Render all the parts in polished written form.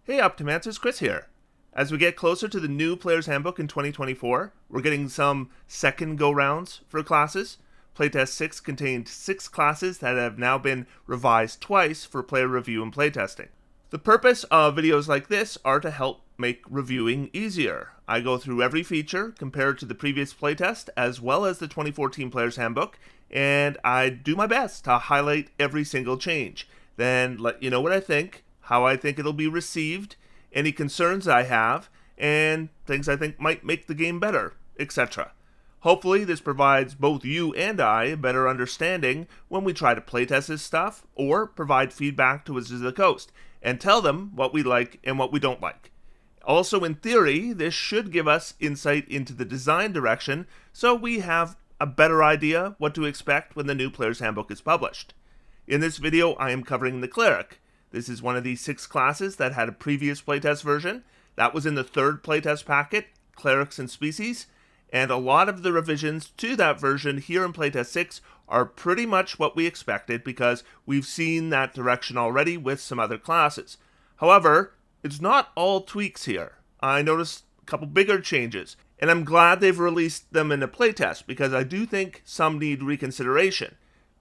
Hey Optimancers, Chris here. As we get closer to the new Player's Handbook in 2024, we're getting some second go-rounds for classes. Playtest 6 contained 6 classes that have now been revised twice for player review and playtesting. The purpose of videos like this are to help make reviewing easier. I go through every feature compared to the previous playtest as well as the 2014 Player's Handbook, and I do my best to highlight every single change. Then let you know what I think, how I think it'll be received, any concerns I have, and things I think might make the game better, etc. Hopefully this provides both you and I a better understanding when we try to playtest this stuff, or provide feedback to Wizards of the Coast, and tell them what we like and what we don't like. Also, in theory, this should give us insight into the design direction, so we have a better idea what to expect when the new Player's Handbook is published. In this video, I am covering the Cleric. This is one of the 6 classes that had a previous playtest version. That was in the 3rd playtest packet, Clerics and Species, and a lot of the revisions to that version here in playtest 6 are pretty much what we expected because we've seen that direction already with some other classes. However, it's not all tweaks here. I noticed a couple bigger changes, and I'm glad they've released them in a playtest because I do think some need reconsideration.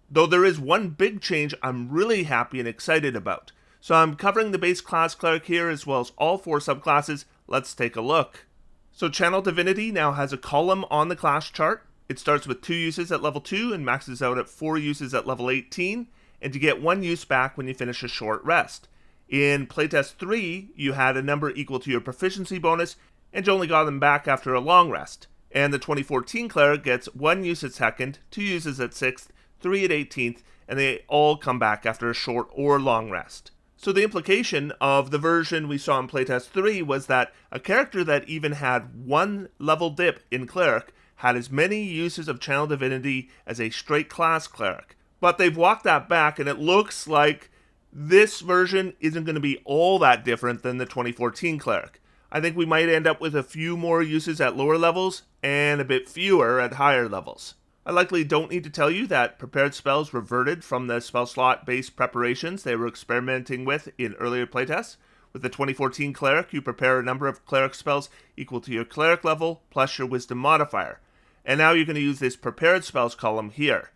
Though there is one big change I'm really happy and excited about. So I'm covering the base class Cleric here as well as all 4 subclasses. Let's take a look. So Channel Divinity now has a column on the class chart. It starts with 2 uses at level 2 and maxes out at 4 uses at level 18, and you get 1 use back when you finish a short rest. In playtest 3, you had a number equal to your proficiency bonus, and you only got them back after a long rest. And the 2014 Cleric gets 1 use at 2nd, 2 uses at 6th, 3 at 18th, and they all come back after a short or long rest. So the implication of the version we saw in playtest 3 was that a character that even had 1 level dip in Cleric had as many uses of Channel Divinity as a straight class Cleric. But they've walked that back, and it looks like this version isn't going to be all that different than the 2014 Cleric. I think we might end up with a few more uses at lower levels and a bit fewer at higher levels. I likely don't need to tell you that prepared spells reverted from the spell slot based preparations they were experimenting with in earlier playtests. With the 2014 Cleric, you prepare a number of Cleric spells equal to your Cleric level plus your Wisdom modifier. And now you're going to use this prepared spells column here.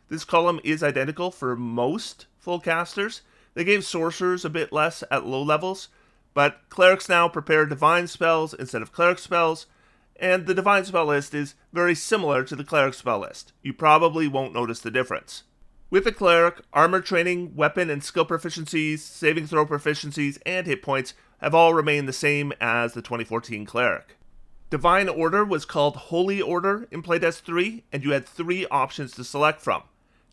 This column is identical for most full casters. They gave sorcerers a bit less at low levels, but Clerics now prepare divine spells instead of Cleric spells, and the divine spell list is very similar to the Cleric spell list. You probably won't notice the difference. With the Cleric, armor training, weapon and skill proficiencies, saving throw proficiencies, and hit points have all remained the same as the 2014 Cleric. Divine Order was called Holy Order in playtest 3, and you had 3 options to select from.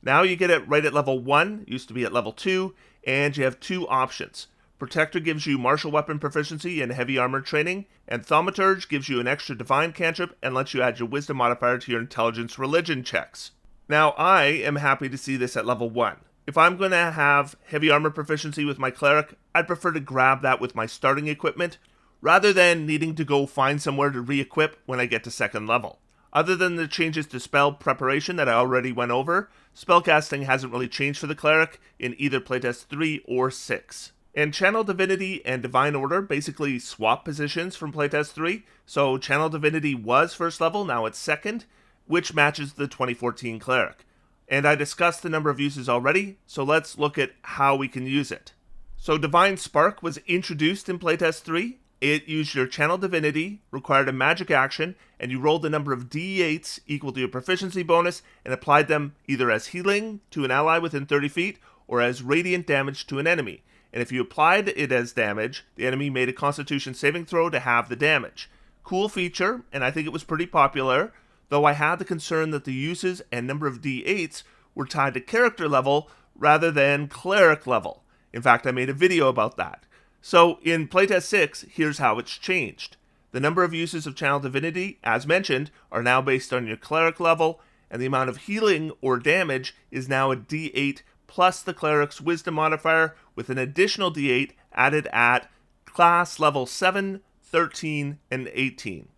Now you get it right at level 1, used to be at level 2, and you have 2 options. Protector gives you martial weapon proficiency and heavy armor training, and Thaumaturge gives you an extra divine cantrip and lets you add your wisdom modifier to your intelligence religion checks. Now I am happy to see this at level 1. If I'm going to have heavy armor proficiency with my Cleric, I'd prefer to grab that with my starting equipment, rather than needing to go find somewhere to re-equip when I get to 2nd level. Other than the changes to spell preparation that I already went over, spellcasting hasn't really changed for the Cleric in either playtest 3 or 6. And Channel Divinity and Divine Order basically swap positions from playtest 3, so Channel Divinity was 1st level, now it's 2nd, which matches the 2014 Cleric. And I discussed the number of uses already, so let's look at how we can use it. So Divine Spark was introduced in playtest 3. It used your Channel Divinity, required a magic action, and you rolled the number of d8s equal to your proficiency bonus and applied them either as healing to an ally within 30 feet or as radiant damage to an enemy. And if you applied it as damage, the enemy made a Constitution saving throw to have the damage. Cool feature, and I think it was pretty popular, though I had the concern that the uses and number of d8s were tied to character level rather than Cleric level. In fact, I made a video about that. So in playtest 6, here's how it's changed. The number of uses of Channel Divinity, as mentioned, are now based on your Cleric level, and the amount of healing or damage is now a d8 plus the Cleric's Wisdom modifier with an additional d8 added at class level 7, 13, and 18.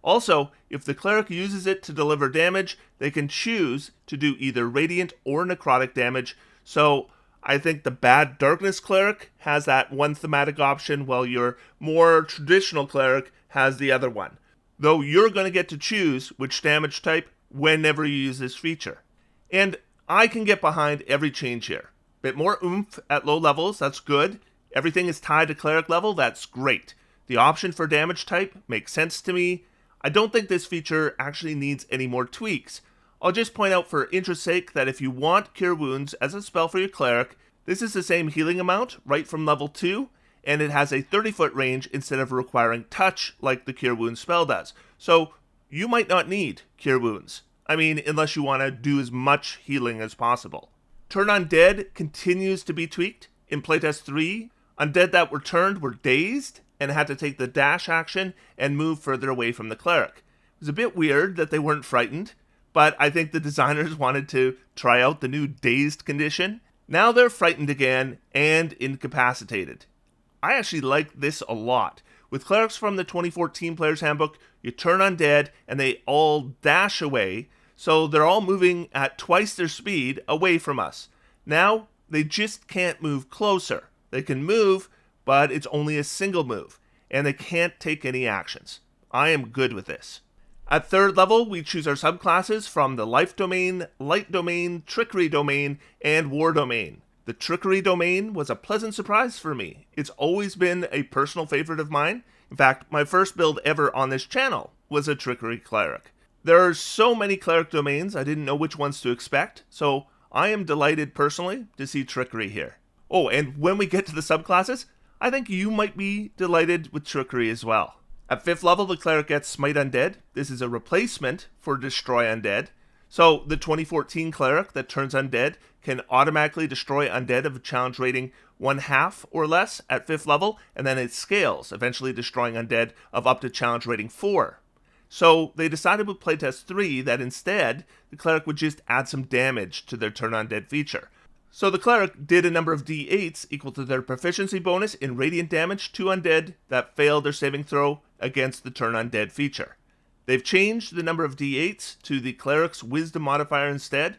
Also, if the Cleric uses it to deliver damage, they can choose to do either radiant or necrotic damage, so I think the Bad Darkness Cleric has that one thematic option, while your more traditional Cleric has the other one. Though you're going to get to choose which damage type whenever you use this feature. And I can get behind every change here. Bit more oomph at low levels, that's good. Everything is tied to Cleric level, that's great. The option for damage type makes sense to me. I don't think this feature actually needs any more tweaks. I'll just point out for interest's sake that if you want Cure Wounds as a spell for your Cleric, this is the same healing amount right from level 2, and it has a 30-foot range instead of requiring touch like the Cure Wounds spell does. So you might not need Cure Wounds. I mean, unless you want to do as much healing as possible. Turn Undead continues to be tweaked. In Playtest 3, Undead that were turned were dazed and had to take the dash action and move further away from the Cleric. It was a bit weird that they weren't frightened, but I think the designers wanted to try out the new dazed condition. Now they're frightened again and incapacitated. I actually like this a lot. With Clerics from the 2014 Player's Handbook, you turn Undead and they all dash away, so they're all moving at twice their speed away from us. Now, they just can't move closer. They can move, but it's only a single move, and they can't take any actions. I am good with this. At 3rd level, we choose our subclasses from the Life Domain, Light Domain, Trickery Domain, and War Domain. The Trickery Domain was a pleasant surprise for me. It's always been a personal favorite of mine. In fact, my first build ever on this channel was a Trickery Cleric. There are so many Cleric domains, I didn't know which ones to expect, so I am delighted personally to see Trickery here. Oh, and when we get to the subclasses, I think you might be delighted with Trickery as well. At 5th level, the Cleric gets Smite Undead. This is a replacement for Destroy Undead. So the 2014 Cleric that turns Undead can automatically destroy Undead of a challenge rating 1/2 or less at 5th level, and then it scales, eventually destroying Undead of up to challenge rating 4. So they decided with Playtest 3 that instead, the Cleric would just add some damage to their Turn Undead feature. So the Cleric did a number of d8s equal to their proficiency bonus in radiant damage to Undead that failed their saving throw against the Turn Undead feature. They've changed the number of d8s to the Cleric's Wisdom modifier instead.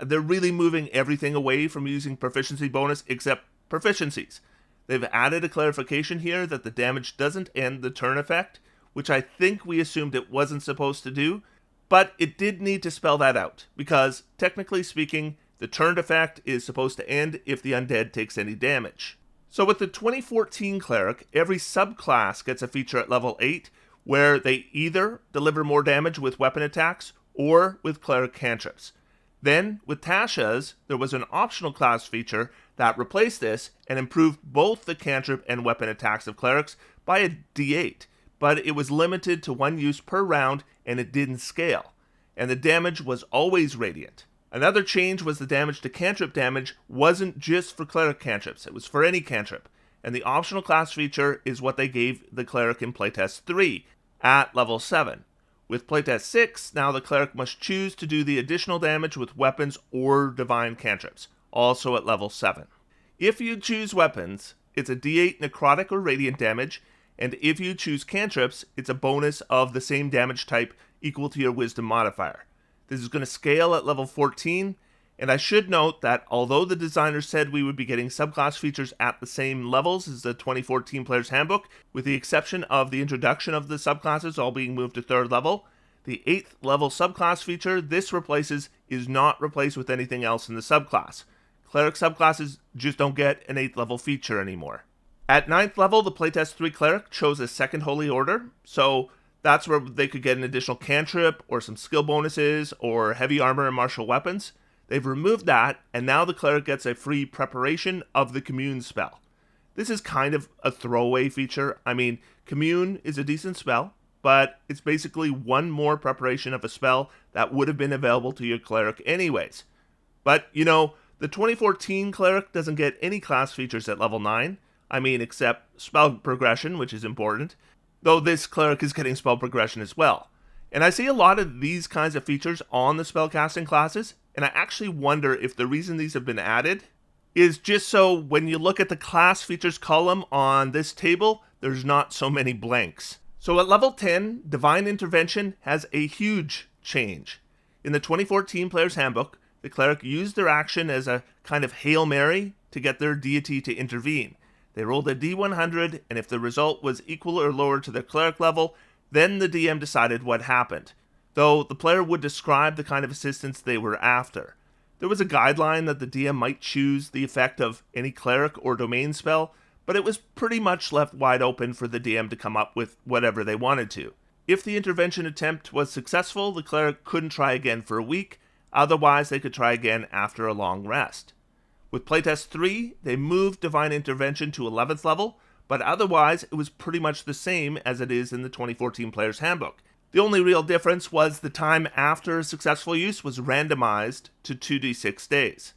They're really moving everything away from using proficiency bonus except proficiencies. They've added a clarification here that the damage doesn't end the turn effect, which I think we assumed it wasn't supposed to do, but it did need to spell that out, because technically speaking, the turned effect is supposed to end if the undead takes any damage. So with the 2014 Cleric, every subclass gets a feature at level 8, where they either deliver more damage with weapon attacks or with Cleric cantrips. Then, with Tasha's, there was an optional class feature that replaced this and improved both the cantrip and weapon attacks of Clerics by a d8, but it was limited to one use per round and it didn't scale, and the damage was always radiant. Another change was the damage to cantrip damage wasn't just for Cleric cantrips, it was for any cantrip, and the optional class feature is what they gave the Cleric in Playtest 3 at level 7. With Playtest 6, now the Cleric must choose to do the additional damage with weapons or divine cantrips, also at level 7. If you choose weapons, it's a d8 necrotic or radiant damage, and if you choose cantrips, it's a bonus of the same damage type equal to your wisdom modifier. This is going to scale at level 14, and I should note that although the designers said we would be getting subclass features at the same levels as the 2014 Player's Handbook, with the exception of the introduction of the subclasses all being moved to 3rd level, the 8th level subclass feature this replaces is not replaced with anything else in the subclass. Cleric subclasses just don't get an 8th level feature anymore. At 9th level, the Playtest 3 Cleric chose a second Holy Order, so that's where they could get an additional cantrip or some skill bonuses or heavy armor and martial weapons. They've removed that, and now the Cleric gets a free preparation of the Commune spell. This is kind of a throwaway feature. I mean, Commune is a decent spell, but it's basically one more preparation of a spell that would have been available to your Cleric anyways. But, you know, the 2014 Cleric doesn't get any class features at level 9. I mean, except spell progression, which is important, though this Cleric is getting spell progression as well. And I see a lot of these kinds of features on the spellcasting classes, and I actually wonder if the reason these have been added is just so when you look at the class features column on this table, there's not so many blanks. So at level 10, Divine Intervention has a huge change. In the 2014 Player's Handbook, the Cleric used their action as a kind of Hail Mary to get their deity to intervene. They rolled a D100, and if the result was equal or lower to their cleric level, then the DM decided what happened, though the player would describe the kind of assistance they were after. There was a guideline that the DM might choose the effect of any cleric or domain spell, but it was pretty much left wide open for the DM to come up with whatever they wanted to. If the intervention attempt was successful, the cleric couldn't try again for a week, otherwise they could try again after a long rest. With Playtest 3, they moved Divine Intervention to 11th level, but otherwise it was pretty much the same as it is in the 2014 Player's Handbook. The only real difference was the time after successful use was randomized to 2d6 days.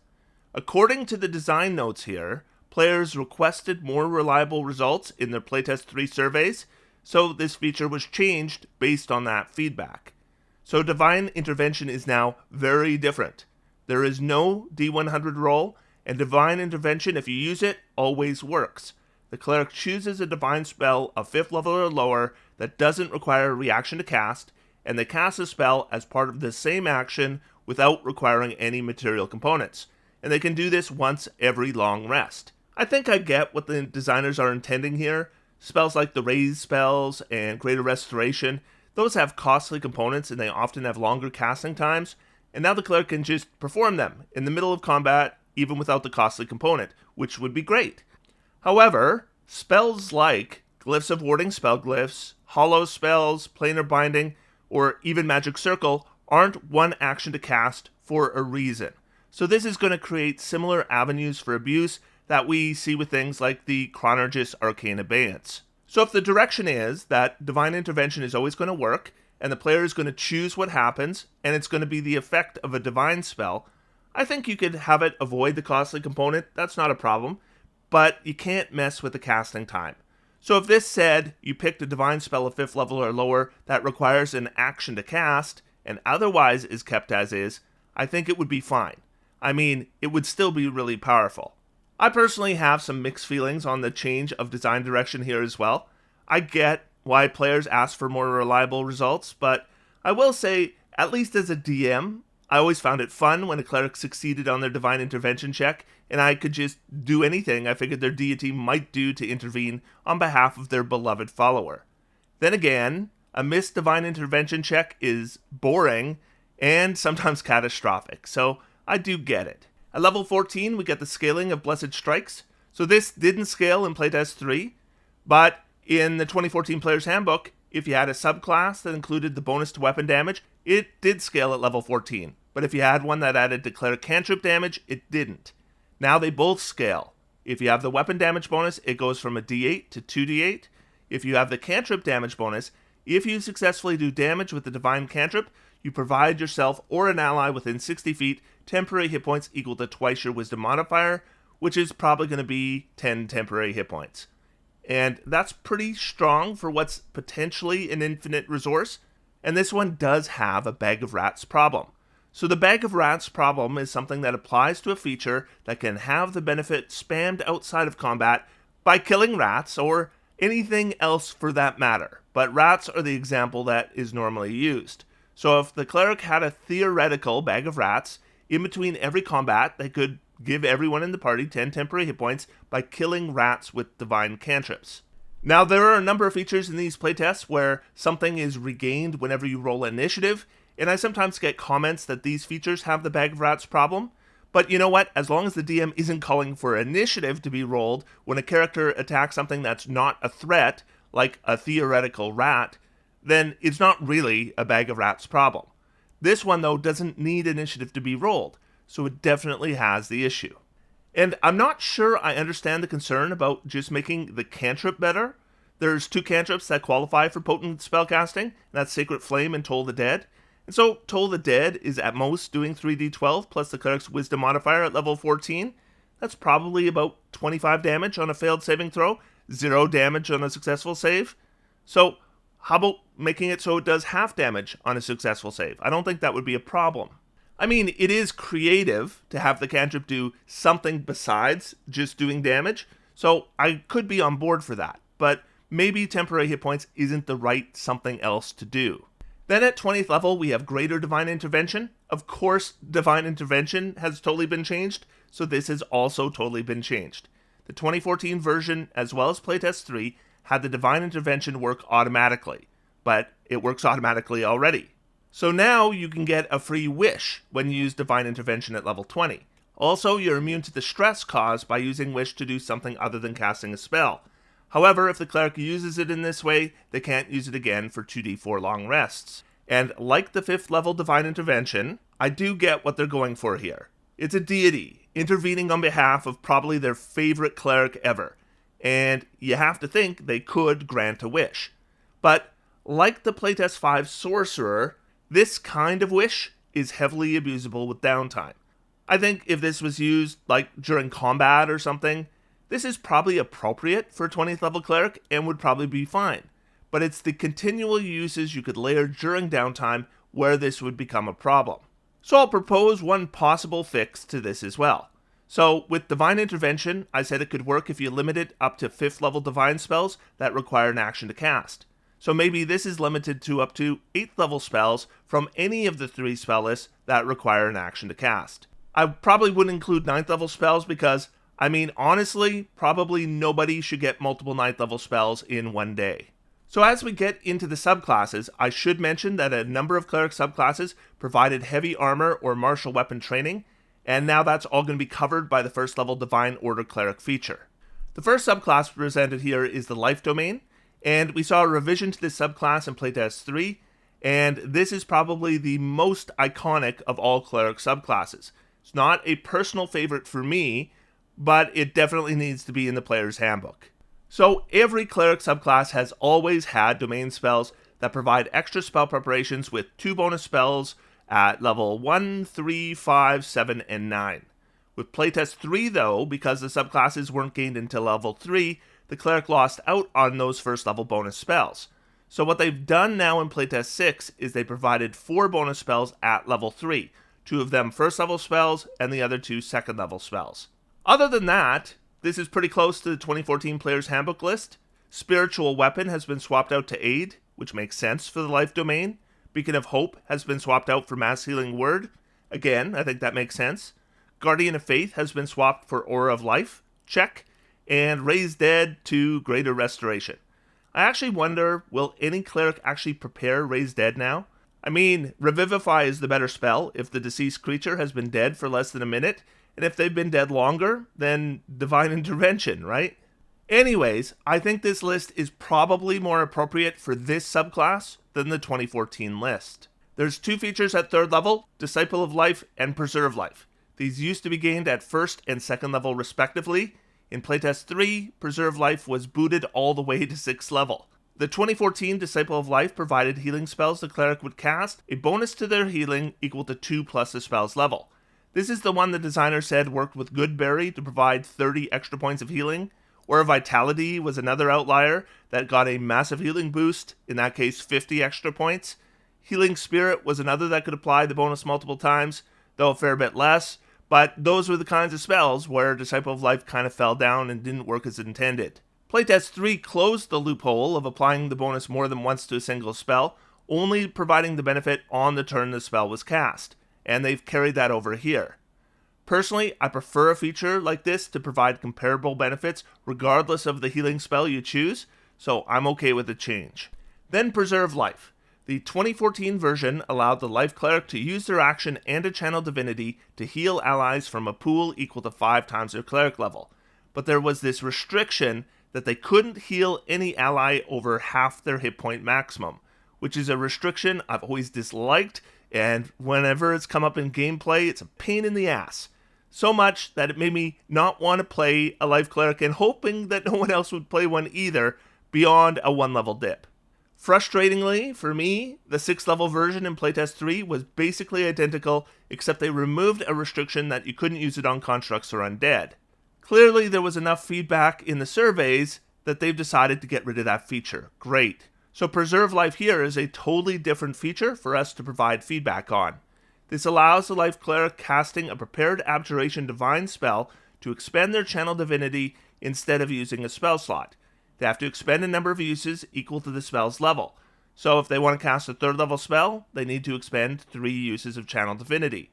According to the design notes here, players requested more reliable results in their Playtest 3 surveys, so this feature was changed based on that feedback. So Divine Intervention is now very different. There is no D100 roll, and Divine Intervention, if you use it, always works. The cleric chooses a divine spell of 5th level or lower that doesn't require a reaction to cast, and they cast a spell as part of the same action without requiring any material components. And they can do this once every long rest. I think I get what the designers are intending here. Spells like the Raise spells and Greater Restoration, those have costly components and they often have longer casting times, and now the cleric can just perform them in the middle of combat even without the costly component, which would be great. However, spells like Glyphs of Warding Spellglyphs, Hollow spells, Planar Binding, or even Magic Circle aren't one action to cast for a reason. So this is going to create similar avenues for abuse that we see with things like the Chronergis Arcane Abeyance. So if the direction is that Divine Intervention is always going to work, and the player is going to choose what happens, and it's going to be the effect of a divine spell, I think you could have it avoid the costly component, that's not a problem, but you can't mess with the casting time. So if this said you picked a divine spell of 5th level or lower that requires an action to cast, and otherwise is kept as is, I think it would be fine. I mean, it would still be really powerful. I personally have some mixed feelings on the change of design direction here as well. I get why players ask for more reliable results, but I will say, at least as a DM, I always found it fun when a cleric succeeded on their Divine Intervention check, and I could just do anything I figured their deity might do to intervene on behalf of their beloved follower. Then again, a missed Divine Intervention check is boring and sometimes catastrophic, so I do get it. At level 14, we get the scaling of Blessed Strikes. So this didn't scale in Playtest 3, but in the 2014 Player's Handbook, if you had a subclass that included the bonus to weapon damage, it did scale at level 14. But if you had one that added Cleric cantrip damage, it didn't. Now they both scale. If you have the weapon damage bonus, it goes from a D8 to 2D8. If you have the cantrip damage bonus, if you successfully do damage with the divine cantrip, you provide yourself or an ally within 60 feet temporary hit points equal to twice your wisdom modifier, which is probably going to be 10 temporary hit points. And that's pretty strong for what's potentially an infinite resource. And this one does have a Bag of Rats problem. So the Bag of Rats problem is something that applies to a feature that can have the benefit spammed outside of combat by killing rats or anything else for that matter. But rats are the example that is normally used. So if the cleric had a theoretical Bag of Rats, in between every combat, they could give everyone in the party 10 temporary hit points by killing rats with divine cantrips. Now, there are a number of features in these playtests where something is regained whenever you roll initiative, and I sometimes get comments that these features have the Bag of Rats problem. But you know what? As long as the DM isn't calling for initiative to be rolled when a character attacks something that's not a threat, like a theoretical rat, then it's not really a Bag of Rats problem. This one, though, doesn't need initiative to be rolled, so it definitely has the issue. And I'm not sure I understand the concern about just making the cantrip better. There's 2 cantrips that qualify for potent spellcasting, and that's Sacred Flame and Toll the Dead. And so Toll the Dead is at most doing 3d12 plus the cleric's wisdom modifier at level 14. That's probably about 25 damage on a failed saving throw, 0 damage on a successful save. So how about making it so it does half damage on a successful save? I don't think that would be a problem. I mean, it is creative to have the cantrip do something besides just doing damage, so I could be on board for that, but maybe temporary hit points isn't the right something else to do. Then at 20th level, we have Greater Divine Intervention. Of course, Divine Intervention has totally been changed, so this has also totally been changed. The 2014 version, as well as Playtest 3, had the Divine Intervention work automatically, but it works automatically already. So now you can get a free wish when you use Divine Intervention at level 20. Also, you're immune to the stress caused by using wish to do something other than casting a spell. However, if the cleric uses it in this way, they can't use it again for 2d4 long rests. And like the 5th level Divine Intervention, I do get what they're going for here. It's a deity, intervening on behalf of probably their favorite cleric ever, and you have to think they could grant a wish. But like the Playtest 5 Sorcerer, this kind of wish is heavily abusable with downtime. I think if this was used like during combat or something, this is probably appropriate for a 20th level cleric and would probably be fine. But it's the continual uses you could layer during downtime where this would become a problem. So I'll propose one possible fix to this as well. So with Divine Intervention, I said it could work if you limit it up to 5th level Divine spells that require an action to cast. So maybe this is limited to up to 8th level spells from any of the 3 spell lists that require an action to cast. I probably wouldn't include 9th level spells because, honestly, probably nobody should get multiple 9th level spells in one day. So as we get into the subclasses, I should mention that a number of cleric subclasses provided heavy armor or martial weapon training, and now that's all going to be covered by the 1st level Divine Order Cleric feature. The first subclass presented here is the Life Domain, and we saw a revision to this subclass in Playtest 3, and this is probably the most iconic of all cleric subclasses. It's not a personal favorite for me, but it definitely needs to be in the player's handbook. So every cleric subclass has always had domain spells that provide extra spell preparations with 2 bonus spells at level 1, 3, 5, 7, and 9. With Playtest 3 though, because the subclasses weren't gained until level 3, the cleric lost out on those 1st level bonus spells. So what they've done now in Playtest 6 is they provided 4 bonus spells at level 3, 2 of them 1st level spells and the other 2 2nd level spells. Other than that, this is pretty close to the 2014 Player's Handbook list. Spiritual Weapon has been swapped out to Aid, which makes sense for the Life Domain. Beacon of Hope has been swapped out for Mass Healing Word. Again, I think that makes sense. Guardian of Faith has been swapped for Aura of Life. Check. And Raise Dead to Greater Restoration. I actually wonder, will any cleric actually prepare Raise Dead now? Revivify is the better spell if the deceased creature has been dead for less than a minute, and if they've been dead longer, then Divine Intervention, right? Anyways, I think this list is probably more appropriate for this subclass than the 2014 list. There's 2 features at 3rd level, Disciple of Life and Preserve Life. These used to be gained at 1st and 2nd level respectively. In Playtest 3, Preserve Life was booted all the way to 6th level. The 2014 Disciple of Life provided healing spells the cleric would cast, a bonus to their healing equal to 2 plus the spell's level. This is the one the designer said worked with Goodberry to provide 30 extra points of healing, or Vitality was another outlier that got a massive healing boost, in that case 50 extra points. Healing Spirit was another that could apply the bonus multiple times, though a fair bit less, but those were the kinds of spells where Disciple of Life kind of fell down and didn't work as intended. Playtest 3 closed the loophole of applying the bonus more than once to a single spell, only providing the benefit on the turn the spell was cast, and they've carried that over here. Personally, I prefer a feature like this to provide comparable benefits regardless of the healing spell you choose, so I'm okay with the change. Then Preserve Life. The 2014 version allowed the Life Cleric to use their action and a Channel Divinity to heal allies from a pool equal to 5 times their Cleric level, but there was this restriction that they couldn't heal any ally over half their hit point maximum, which is a restriction I've always disliked, and whenever it's come up in gameplay, it's a pain in the ass. So much that it made me not want to play a Life Cleric and hoping that no one else would play one either beyond a 1-level dip. Frustratingly, for me, the 6th level version in Playtest 3 was basically identical, except they removed a restriction that you couldn't use it on constructs or undead. Clearly, there was enough feedback in the surveys that they've decided to get rid of that feature. Great. So Preserve Life here is a totally different feature for us to provide feedback on. This allows the Life Cleric casting a prepared Abjuration Divine spell to expend their Channel Divinity instead of using a spell slot. They have to expend a number of uses equal to the spell's level. So if they want to cast a 3rd level spell, they need to expend 3 uses of Channel Divinity.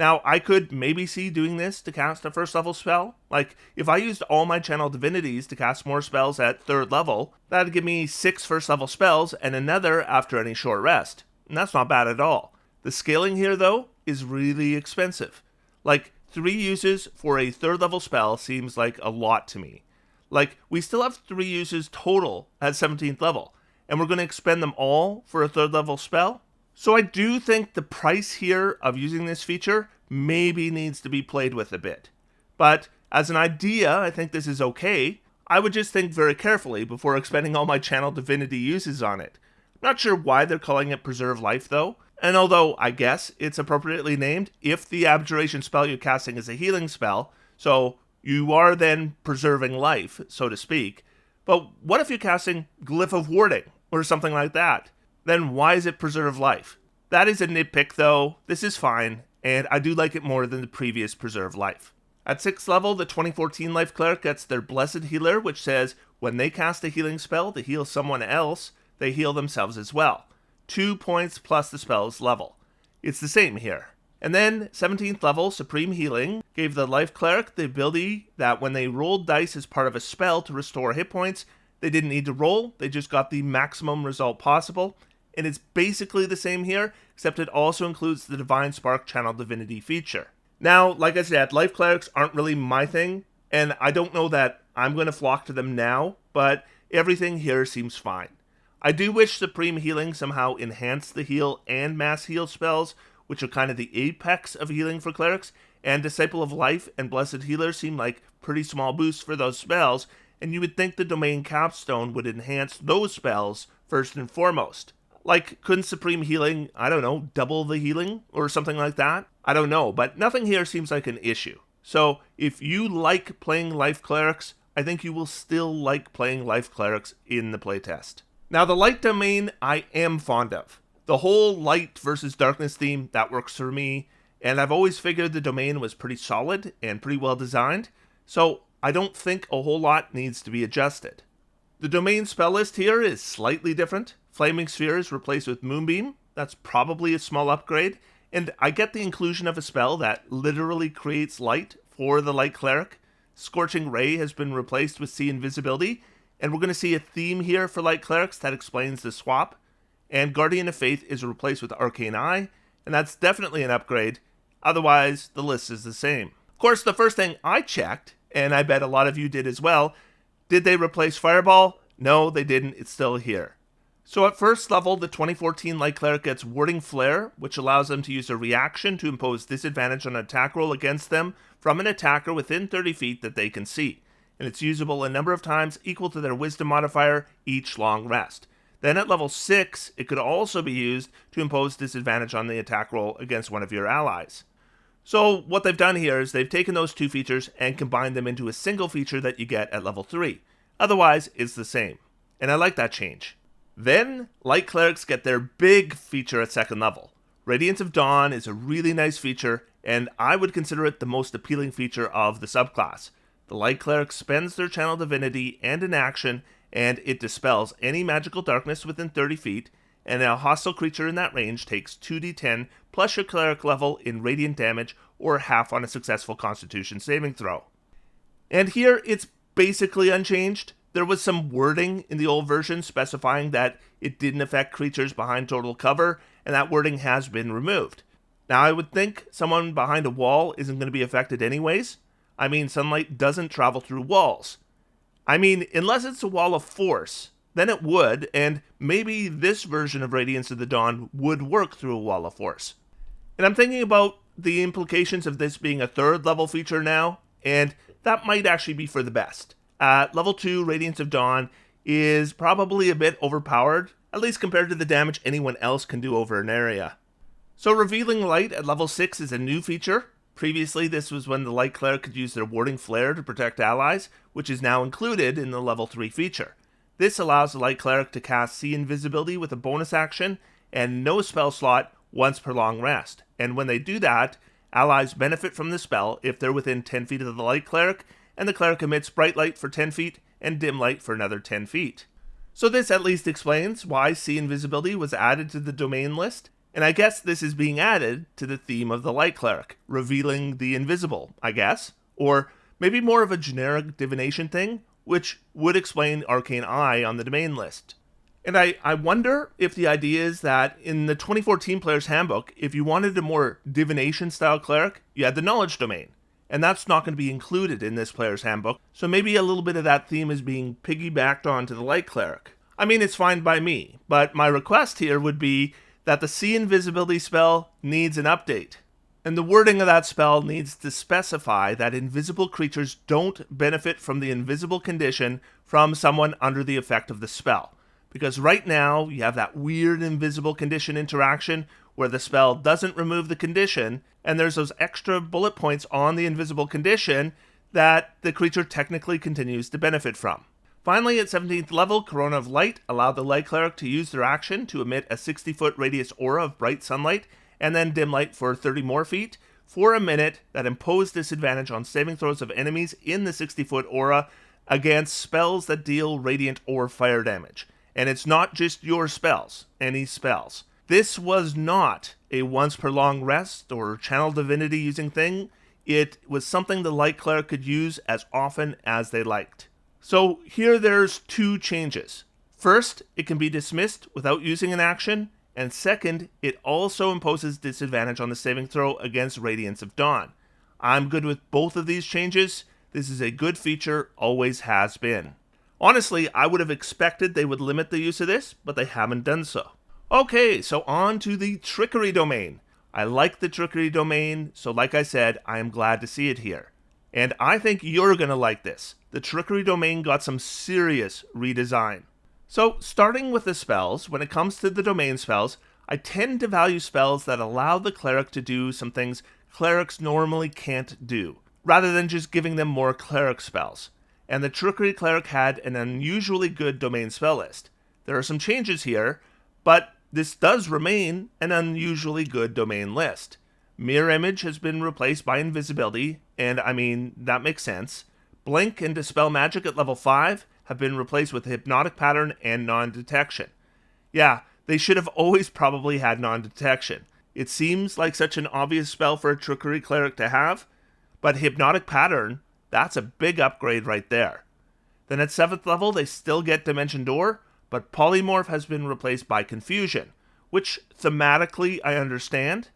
Now, I could maybe see doing this to cast a first level spell. Like, if I used all my channel divinities to cast more spells at 3rd level, that'd give me 6 first level spells and another after any short rest. And that's not bad at all. The scaling here, though, is really expensive. Like, 3 uses for a 3rd level spell seems like a lot to me. Like, we still have 3 uses total at 17th level, and we're going to expend them all for a 3rd level spell? So I do think the price here of using this feature maybe needs to be played with a bit. But as an idea, I think this is okay. I would just think very carefully before expending all my channel divinity uses on it. I'm not sure why they're calling it Preserve Life though, and although I guess it's appropriately named if the abjuration spell you're casting is a healing spell, so you are then preserving life, so to speak. But what if you're casting Glyph of Warding or something like that? Then why is it Preserve Life? That is a nitpick though, this is fine, and I do like it more than the previous Preserve Life. At 6th level, the 2014 Life Cleric gets their Blessed Healer, which says when they cast a healing spell to heal someone else, they heal themselves as well. 2 points plus the spell's level. It's the same here. And then 17th level, Supreme Healing gave the Life Cleric the ability that when they rolled dice as part of a spell to restore hit points, they didn't need to roll, they just got the maximum result possible. And it's basically the same here, except it also includes the Divine Spark Channel Divinity feature. Now, like I said, Life Clerics aren't really my thing, and I don't know that I'm going to flock to them now, but everything here seems fine. I do wish Supreme Healing somehow enhanced the heal and mass heal spells, which are kind of the apex of healing for clerics, and Disciple of Life and Blessed Healer seem like pretty small boosts for those spells, and you would think the Domain Capstone would enhance those spells first and foremost. Like, couldn't Supreme Healing, I don't know, double the healing or something like that? I don't know, but nothing here seems like an issue. So, if you like playing Life Clerics, I think you will still like playing Life Clerics in the playtest. Now, the Light Domain I am fond of. The whole light versus darkness theme, that works for me, and I've always figured the domain was pretty solid and pretty well designed, so I don't think a whole lot needs to be adjusted. The domain spell list here is slightly different. Flaming Sphere is replaced with Moonbeam. That's probably a small upgrade. And I get the inclusion of a spell that literally creates light for the Light Cleric. Scorching Ray has been replaced with See Invisibility. And we're going to see a theme here for Light Clerics that explains the swap. And Guardian of Faith is replaced with Arcane Eye. And that's definitely an upgrade. Otherwise, the list is the same. Of course, the first thing I checked, and I bet a lot of you did as well, did they replace Fireball? No, they didn't. It's still here. So at first level, the 2014 Light Cleric gets Warding Flare, which allows them to use a reaction to impose disadvantage on an attack roll against them from an attacker within 30 feet that they can see. And it's usable a number of times equal to their Wisdom modifier each long rest. Then at level 6, it could also be used to impose disadvantage on the attack roll against one of your allies. So what they've done here is they've taken those two features and combined them into a single feature that you get at level 3. Otherwise, it's the same. And I like that change. Then, Light Clerics get their big feature at 2nd level. Radiance of Dawn is a really nice feature, and I would consider it the most appealing feature of the subclass. The Light Cleric spends their Channel Divinity and an action, and it dispels any magical darkness within 30 feet, and a hostile creature in that range takes 2d10 plus your Cleric level in radiant damage, or half on a successful Constitution saving throw. And here, it's basically unchanged. There was some wording in the old version specifying that it didn't affect creatures behind total cover, and that wording has been removed. Now, I would think someone behind a wall isn't going to be affected anyways. I mean, sunlight doesn't travel through walls. I mean, unless it's a wall of force, then it would, and maybe this version of Radiance of the Dawn would work through a wall of force. And I'm thinking about the implications of this being a 3rd level feature now, and that might actually be for the best. Level 2, Radiance of Dawn, is probably a bit overpowered, at least compared to the damage anyone else can do over an area. So Revealing Light at level 6 is a new feature. Previously, this was when the Light Cleric could use their Warding Flare to protect allies, which is now included in the level 3 feature. This allows the Light Cleric to cast See Invisibility with a bonus action, and no spell slot once per long rest. And when they do that, allies benefit from the spell if they're within 10 feet of the Light Cleric, and the Cleric emits Bright Light for 10 feet and Dim Light for another 10 feet. So this at least explains why See Invisibility was added to the domain list, And I guess this is being added to the theme of the Light Cleric, revealing the invisible, I guess. Or maybe more of a generic divination thing, which would explain Arcane Eye on the domain list. And I wonder if the idea is that in the 2014 Player's Handbook, if you wanted a more divination-style cleric, you had the Knowledge Domain. And that's not going to be included in this Player's Handbook, so maybe a little bit of that theme is being piggybacked onto the Light Cleric. I mean, it's fine by me, but my request here would be that the See Invisibility spell needs an update. And the wording of that spell needs to specify that invisible creatures don't benefit from the invisible condition from someone under the effect of the spell. Because right now, you have that weird invisible condition interaction where the spell doesn't remove the condition, and there's those extra bullet points on the invisible condition that the creature technically continues to benefit from. Finally, at 17th level, Corona of Light allowed the Light Cleric to use their action to emit a 60-foot radius aura of bright sunlight, and then dim light for 30 more feet, for a minute that imposed disadvantage on saving throws of enemies in the 60-foot aura against spells that deal radiant or fire damage. And it's not just your spells, any spells. This was not a once per long rest or channel divinity using thing. It was something the Light Cleric could use as often as they liked. So here there's two changes. First, it can be dismissed without using an action, and second, it also imposes disadvantage on the saving throw against Radiance of Dawn. I'm good with both of these changes. This is a good feature, always has been. Honestly, I would have expected they would limit the use of this, but they haven't done so. Okay, so on to the Trickery Domain. I like the Trickery Domain, so like I said, I am glad to see it here. And I think you're going to like this. The Trickery Domain got some serious redesign. So, starting with the spells, when it comes to the domain spells, I tend to value spells that allow the cleric to do some things clerics normally can't do, rather than just giving them more cleric spells. And the Trickery Cleric had an unusually good domain spell list. There are some changes here, but this does remain an unusually good domain list. Mirror Image has been replaced by Invisibility, and I mean, that makes sense. Blink and Dispel Magic at level 5 have been replaced with Hypnotic Pattern and Non-Detection. Yeah, they should have always probably had Non-Detection. It seems like such an obvious spell for a Trickery Cleric to have, but Hypnotic Pattern, that's a big upgrade right there. Then at 7th level, they still get Dimension Door, but Polymorph has been replaced by Confusion, which thematically I understand,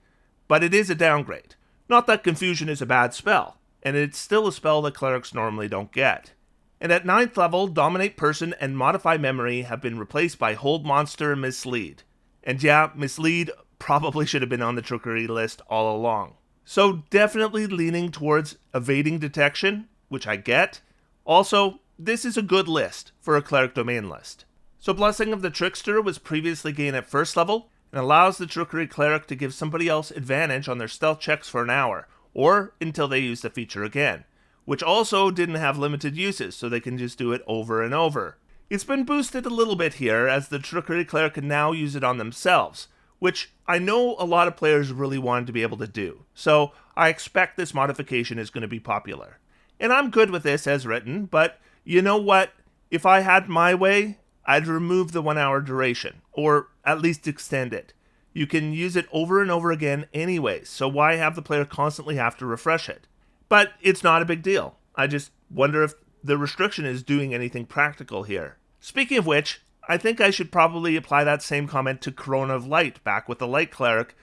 but it is a downgrade. Not that Confusion is a bad spell, and it's still a spell that clerics normally don't get. And at 9th level, Dominate Person and Modify Memory have been replaced by Hold Monster and Mislead. And yeah, Mislead probably should have been on the Trickery list all along. So definitely leaning towards Evading Detection, which I get. Also, this is a good list for a Cleric Domain list. So Blessing of the Trickster was previously gained at 1st level, and allows the Trickery Cleric to give somebody else advantage on their stealth checks for an hour, or until they use the feature again, which also didn't have limited uses, so they can just do it over and over. It's been boosted a little bit here, as the Trickery Cleric can now use it on themselves, which I know a lot of players really wanted to be able to do, so I expect this modification is going to be popular. And I'm good with this as written, but you know what? If I had my way, I'd remove the 1 hour duration, or at least extend it. You can use it over and over again anyways, so why have the player constantly have to refresh it? But it's not a big deal. I just wonder if the restriction is doing anything practical here. Speaking of which, I think I should probably apply that same comment to Corona of Light back with the Light Cleric.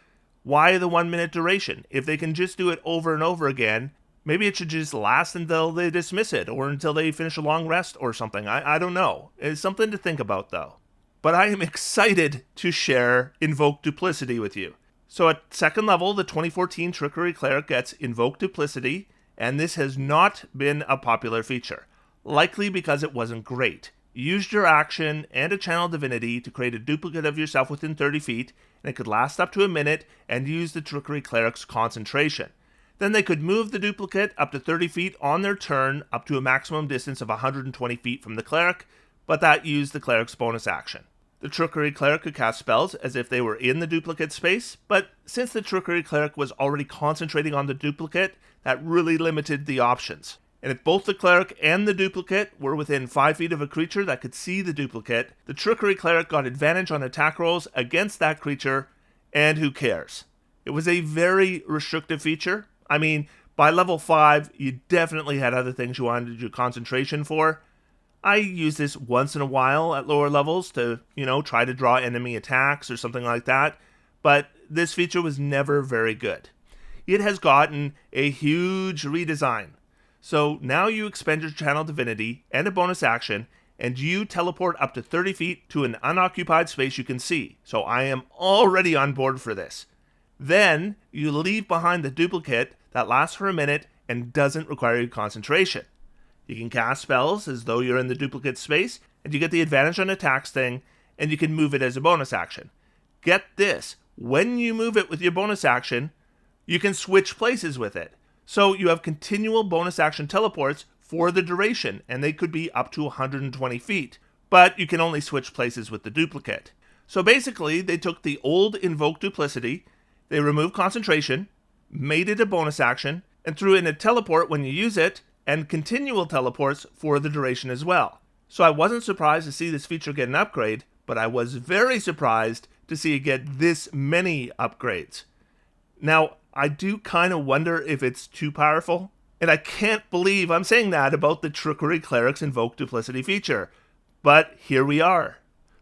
Why the 1 minute duration? If they can just do it over and over again, maybe it should just last until they dismiss it, or until they finish a long rest or something. I don't know. It's something to think about, though. But I am excited to share Invoke Duplicity with you. So at 2nd level, the 2014 Trickery Cleric gets Invoke Duplicity, and this has not been a popular feature. Likely because it wasn't great. You used your action and a Channel Divinity to create a duplicate of yourself within 30 feet, and it could last up to a minute and use the Trickery Cleric's concentration. Then they could move the duplicate up to 30 feet on their turn, up to a maximum distance of 120 feet from the cleric, but that used the cleric's bonus action. The Trickery Cleric could cast spells as if they were in the duplicate space, but since the Trickery Cleric was already concentrating on the duplicate, that really limited the options. And if both the cleric and the duplicate were within 5 feet of a creature that could see the duplicate, the Trickery Cleric got advantage on attack rolls against that creature, and who cares? It was a very restrictive feature. I mean, by level 5, you definitely had other things you wanted your concentration for. I use this once in a while at lower levels to, try to draw enemy attacks or something like that, but this feature was never very good. It has gotten a huge redesign. So now you expend your Channel Divinity and a bonus action, and you teleport up to 30 feet to an unoccupied space you can see. So I am already on board for this. Then you leave behind the duplicate that lasts for a minute and doesn't require your concentration. You can cast spells as though you're in the duplicate space, and you get the advantage on attacks thing, and you can move it as a bonus action. Get this, when you move it with your bonus action, you can switch places with it. So you have continual bonus action teleports for the duration, and they could be up to 120 feet, but you can only switch places with the duplicate. So basically, they took the old Invoke Duplicity, they removed concentration, made it a bonus action, and threw in a teleport when you use it, and continual teleports for the duration as well. So I wasn't surprised to see this feature get an upgrade, but I was very surprised to see it get this many upgrades. Now, I do kind of wonder if it's too powerful, and I can't believe I'm saying that about the Trickery Cleric's Invoke Duplicity feature, but here we are.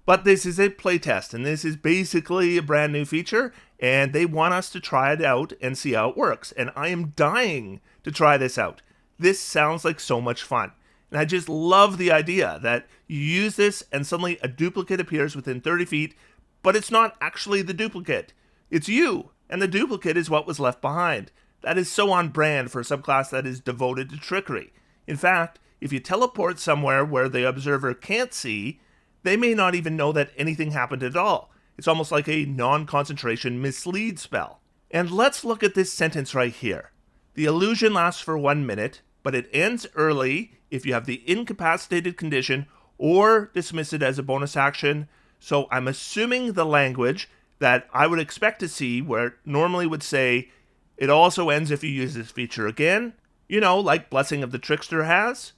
But this is a playtest, and this is basically a brand new feature, and they want us to try it out and see how it works, and I am dying to try this out. This sounds like so much fun. And I just love the idea that you use this and suddenly a duplicate appears within 30 feet, but it's not actually the duplicate. It's you, and the duplicate is what was left behind. That is so on brand for a subclass that is devoted to trickery. In fact, if you teleport somewhere where the observer can't see, they may not even know that anything happened at all. It's almost like a non-concentration mislead spell. And let's look at this sentence right here. The illusion lasts for 1 minute, but it ends early if you have the incapacitated condition or dismiss it as a bonus action. So I'm assuming the language that I would expect to see where it normally would say, it also ends if you use this feature again, like Blessing of the Trickster has.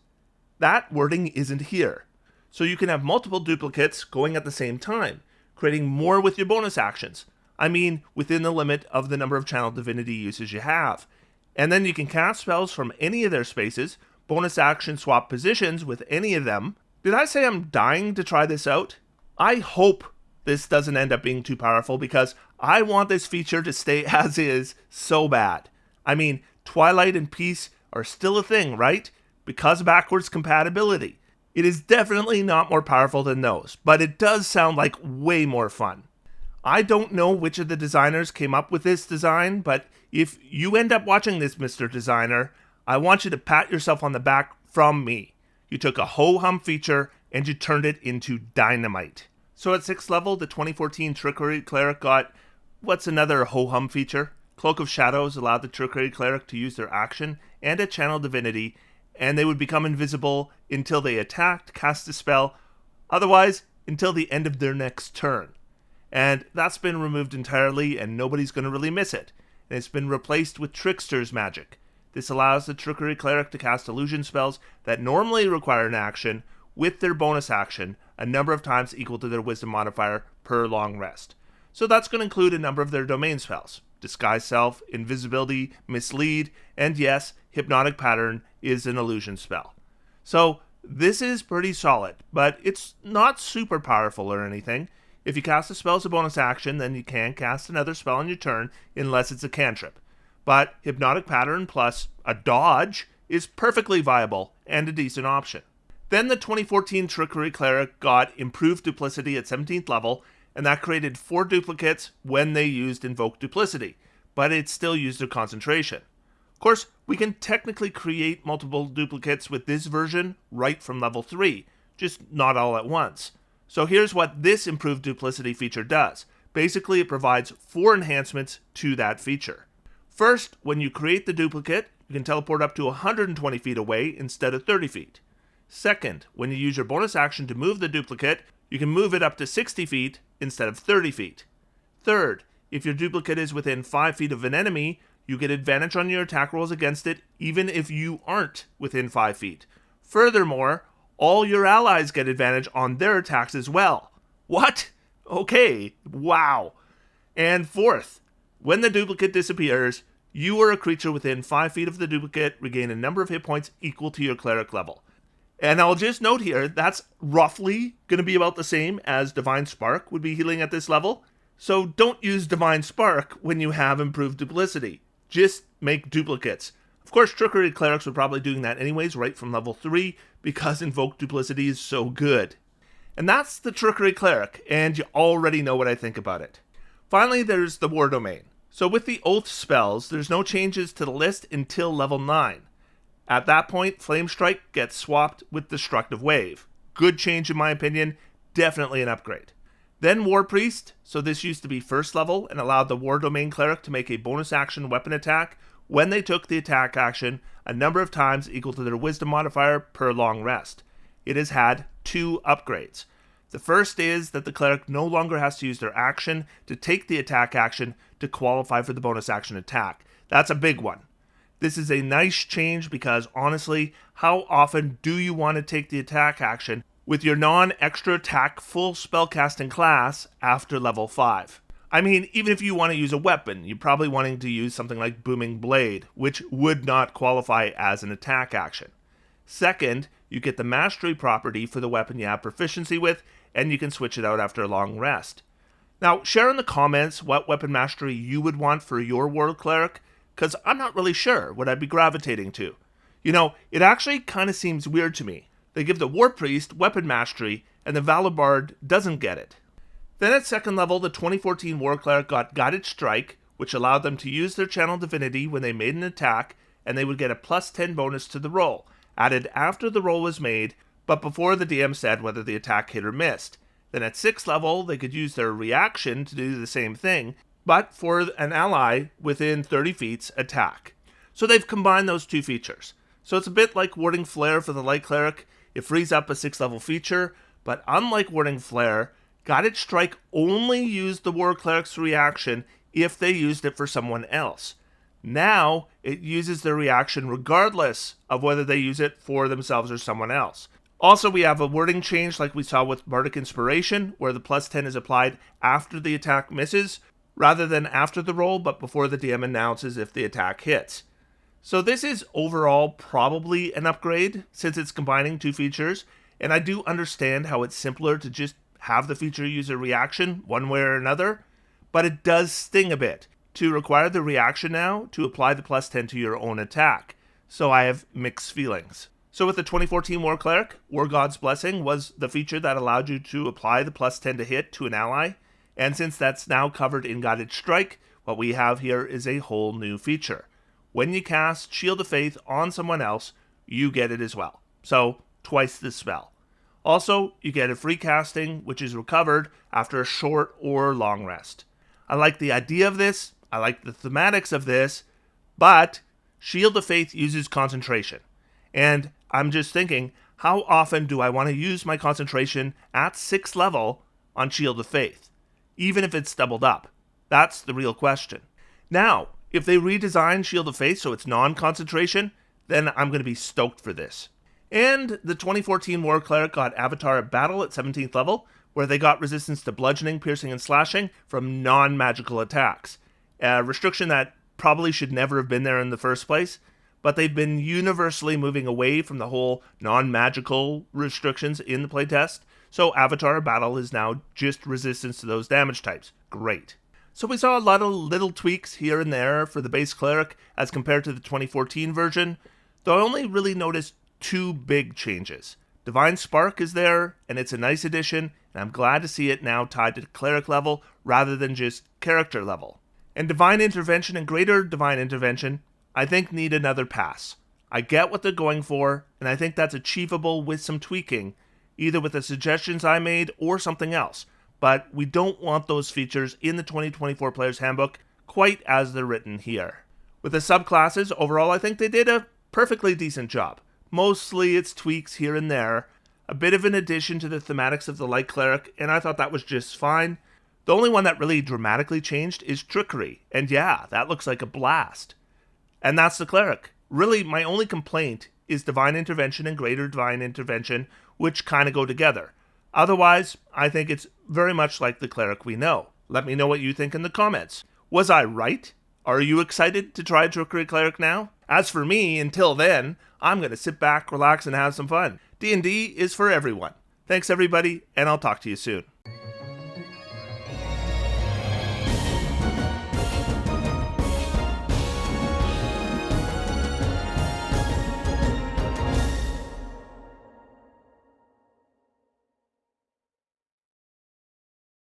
That wording isn't here. So you can have multiple duplicates going at the same time, creating more with your bonus actions. I mean, within the limit of the number of Channel Divinity uses you have. And then you can cast spells from any of their spaces, bonus action swap positions with any of them. Did I say I'm dying to try this out? I hope this doesn't end up being too powerful because I want this feature to stay as is so bad. I mean, Twilight and Peace are still a thing, right? Because of backwards compatibility. It is definitely not more powerful than those, but it does sound like way more fun. I don't know which of the designers came up with this design, but if you end up watching this, Mr. Designer, I want you to pat yourself on the back from me. You took a ho-hum feature and you turned it into dynamite. So at 6th level, the 2014 Trickery Cleric got, what's another ho-hum feature? Cloak of Shadows allowed the Trickery Cleric to use their action and a Channel Divinity, and they would become invisible until they attacked, cast a spell, otherwise until the end of their next turn. And that's been removed entirely, and nobody's going to really miss it. And it's been replaced with Trickster's Magic. This allows the Trickery Cleric to cast illusion spells that normally require an action with their bonus action a number of times equal to their Wisdom modifier per long rest. So that's going to include a number of their domain spells. Disguise Self, Invisibility, Mislead, and yes, Hypnotic Pattern is an illusion spell. So this is pretty solid, but it's not super powerful or anything. If you cast a spell as a bonus action, then you can cast another spell on your turn unless it's a cantrip. But Hypnotic Pattern plus a dodge is perfectly viable and a decent option. Then the 2014 Trickery Cleric got improved duplicity at 17th level, and that created 4 duplicates when they used Invoke Duplicity, but it still used their concentration. Of course, we can technically create multiple duplicates with this version right from level 3, just not all at once. So here's what this improved duplicity feature does. Basically, it provides 4 enhancements to that feature. First, when you create the duplicate, you can teleport up to 120 feet away instead of 30 feet. Second, when you use your bonus action to move the duplicate, you can move it up to 60 feet instead of 30 feet. Third, if your duplicate is within 5 feet of an enemy, you get advantage on your attack rolls against it even if you aren't within 5 feet. Furthermore, all your allies get advantage on their attacks as well. What? Okay, wow. And fourth, when the duplicate disappears, you or a creature within 5 feet of the duplicate regain a number of hit points equal to your cleric level. And I'll just note here, that's roughly going to be about the same as Divine Spark would be healing at this level. So don't use Divine Spark when you have improved duplicity. Just make duplicates. Of course, Trickery Clerics were probably doing that anyways, right from level 3, because Invoked Duplicity is so good. And that's the Trickery Cleric, and you already know what I think about it. Finally, there's the War Domain. So with the Oath spells, there's no changes to the list until level 9. At that point, Flame Strike gets swapped with Destructive Wave. Good change in my opinion, definitely an upgrade. Then War Priest, so this used to be first level and allowed the War Domain Cleric to make a bonus action weapon attack when they took the attack action a number of times equal to their Wisdom modifier per long rest. It has had 2 upgrades. The first is that the Cleric no longer has to use their action to take the attack action to qualify for the bonus action attack. That's a big one. This is a nice change because honestly, how often do you want to take the attack action with your non-extra attack full spellcasting class after level 5? I mean, even if you want to use a weapon, you're probably wanting to use something like Booming Blade, which would not qualify as an attack action. Second, you get the Mastery property for the weapon you have proficiency with, and you can switch it out after a long rest. Now, share in the comments what weapon mastery you would want for your War Cleric, because I'm not really sure what I'd be gravitating to. You know, it actually kind of seems weird to me. They give the War Priest weapon mastery, and the Valor Bard doesn't get it. Then at second level, the 2014 War Cleric got Guided Strike, which allowed them to use their Channel Divinity when they made an attack, and they would get a plus 10 bonus to the roll, added after the roll was made, but before the DM said whether the attack hit or missed. Then at 6th level, they could use their reaction to do the same thing, but for an ally within 30 feet's attack. So they've combined those 2 features. So it's a bit like Warding Flare for the Light Cleric. It frees up a 6th level feature, but unlike Warding Flare, Guided Strike only used the War Cleric's reaction if they used it for someone else. Now, it uses their reaction regardless of whether they use it for themselves or someone else. Also, we have a wording change like we saw with Bardic Inspiration, where the plus 10 is applied after the attack misses, rather than after the roll, but before the DM announces if the attack hits. So this is overall probably an upgrade, since it's combining 2 features, and I do understand how it's simpler to just have the feature use a reaction one way or another, but it does sting a bit to require the reaction now to apply the plus 10 to your own attack. So I have mixed feelings. So with the 2014 War Cleric, War God's Blessing was the feature that allowed you to apply the plus 10 to hit to an ally, and since that's now covered in Guided Strike, what we have here is a whole new feature. When you cast Shield of Faith on someone else, you get it as well. So twice the spell. Also, you get a free casting, which is recovered after a short or long rest. I like the idea of this, I like the thematics of this, but Shield of Faith uses concentration. And I'm just thinking, how often do I want to use my concentration at 6th level on Shield of Faith? Even if it's doubled up. That's the real question. Now, if they redesign Shield of Faith so it's non-concentration, then I'm going to be stoked for this. And the 2014 War Cleric got Avatar of Battle at 17th level, where they got resistance to bludgeoning, piercing, and slashing from non-magical attacks. A restriction that probably should never have been there in the first place, but they've been universally moving away from the whole non-magical restrictions in the playtest, so Avatar of Battle is now just resistance to those damage types. Great. So we saw a lot of little tweaks here and there for the base Cleric as compared to the 2014 version, though I only really noticed 2 big changes. Divine Spark is there, and it's a nice addition, and I'm glad to see it now tied to Cleric level rather than just character level. And Divine Intervention and Greater Divine Intervention, I think need another pass. I get what they're going for, and I think that's achievable with some tweaking, either with the suggestions I made or something else, but we don't want those features in the 2024 Player's Handbook quite as they're written here. With the subclasses, overall I think they did a perfectly decent job. Mostly it's tweaks here and there, a bit of an addition to the thematics of the Light Cleric, and I thought that was just fine. The only one that really dramatically changed is Trickery, and yeah, that looks like a blast. And that's the Cleric. Really, my only complaint is Divine Intervention and Greater Divine Intervention, which kind of go together. Otherwise, I think it's very much like the Cleric we know. Let me know what you think in the comments. Was I right? Are you excited to try Trickery Cleric now? As for me, until then, I'm going to sit back, relax, and have some fun. D&D is for everyone. Thanks everybody, and I'll talk to you soon.